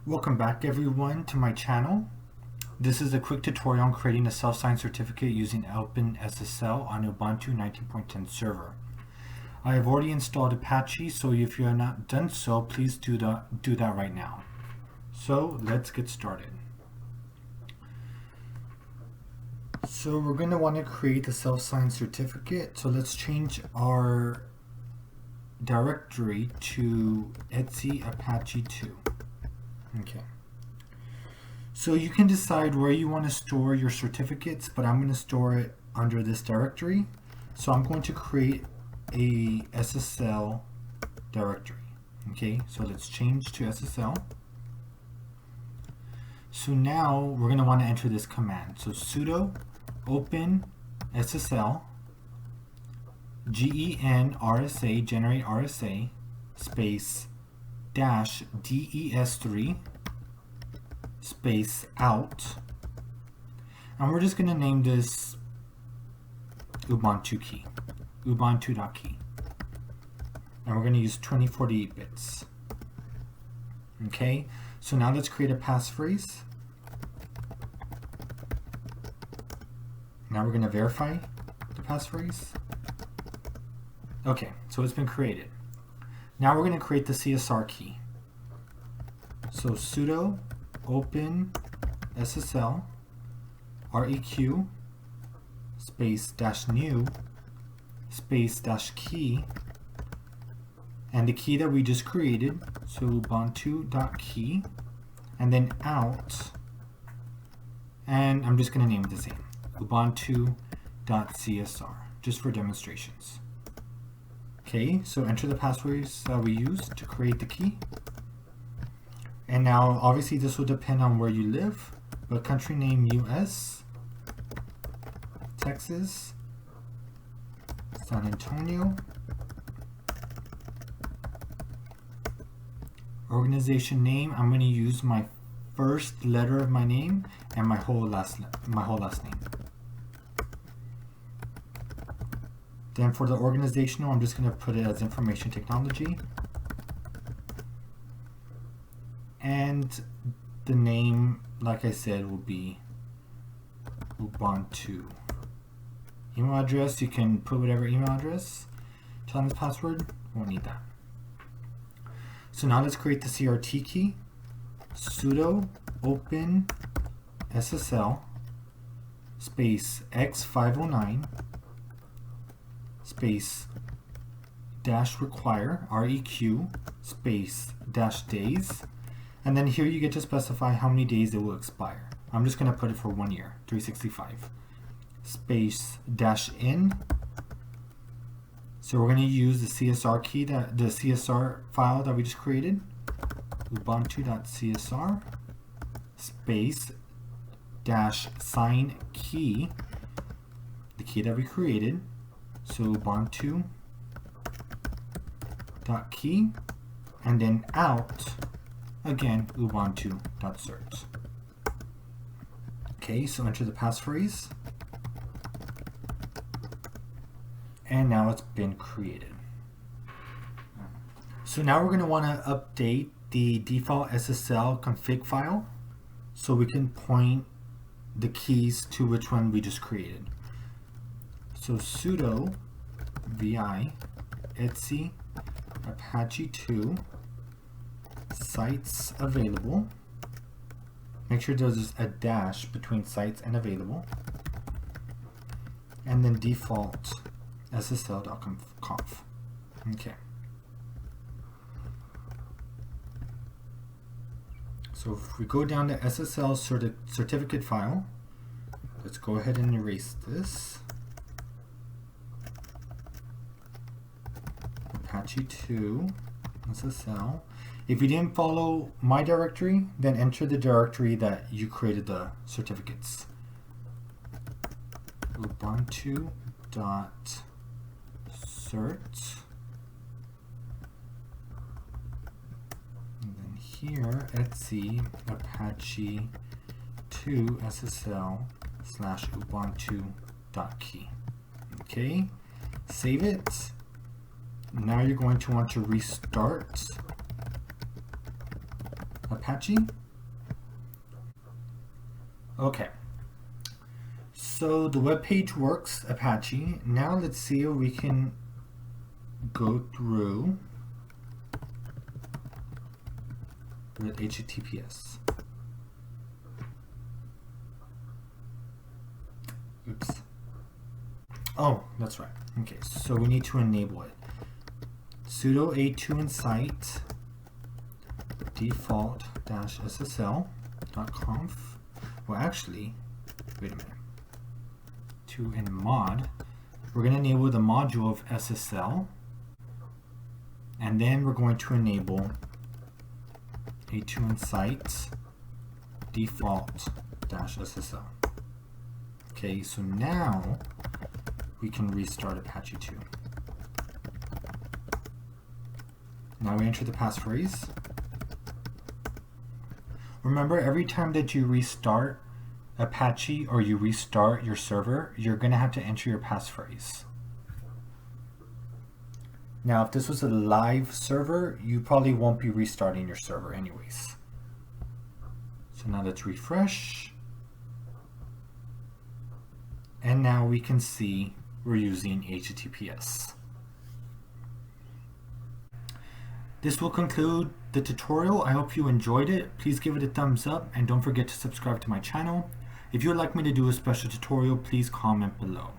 Welcome back everyone to my channel. This is a quick tutorial on creating a self-signed certificate using openssl on Ubuntu 19.10 server. I have already installed Apache, so if you have not done so, please do that right now. So let's get started. So we're going to want to create a self-signed certificate. So let's change our directory to etc Apache 2. Okay. So you can decide where you want to store your certificates, but I'm going to store it under this directory. So I'm going to create a SSL directory. Okay, so let's change to SSL. So now we're going to want to enter this command. So sudo open SSL GEN-RSA, generate RSA, space dash DES3 space out, and we're just going to name this Ubuntu key, ubuntu.key, and we're going to use 2048 bits. Okay, so now let's create a passphrase. Now we're going to verify the passphrase. Okay, so it's been created. Now we're going to create the CSR key. So sudo open SSL req space dash new space dash key, and the key that we just created, so ubuntu.key, and then out, and I'm just going to name it the same, ubuntu.csr, just for demonstrations. Okay, so enter the passwords that we used to create the key. And now obviously this will depend on where you live, but country name US, Texas, San Antonio, organization name, I'm going to use my first letter of my name and my whole last name. Then for the organizational, I'm just going to put it as information technology. And the name, like I said, will be Ubuntu. Email address, you can put whatever email address. Tell them the password, won't need that. So now let's create the CRT key. Sudo open SSL space x509 space dash require req space dash days, and then here you get to specify how many days it will expire. I'm just going to put it for 1 year, 365, space dash in. So we're going to use the CSR key, the CSR file that we just created, ubuntu.csr space dash sign key, the key that we created, so ubuntu.key, and then out, again, ubuntu.cert. Okay, so enter the passphrase, and now it's been created. So now we're going to want to update the default SSL config file so we can point the keys to which one we just created. So sudo vi etc Apache 2 sites available. Make sure there's a dash between sites and available, and then default ssl.conf. Okay. So if we go down to SSL certificate file, let's go ahead and erase this. Apache 2 SSL. If you didn't follow my directory, then enter the directory that you created the certificates. Ubuntu.cert, and then here etc Apache 2 SSL / ubuntu.key. Okay, save it. Now you're going to want to restart Apache. Okay. So the web page works Apache. Now let's see if we can go through with HTTPS. Oops. Oh, that's right. Okay, so we need to enable it. Sudo a2incite default-ssl.conf. Well, actually, wait a minute. To in mod, we're going to enable the module of SSL, and then we're going to enable a2incite default-ssl. Okay, so now we can restart Apache 2. Now we enter the passphrase. Remember, every time that you restart Apache or you restart your server, you're going to have to enter your passphrase. Now, if this was a live server, you probably won't be restarting your server anyways. So now let's refresh. And now we can see we're using HTTPS. This will conclude the tutorial. I hope you enjoyed it. Please give it a thumbs up and don't forget to subscribe to my channel. If you would like me to do a special tutorial, please comment below.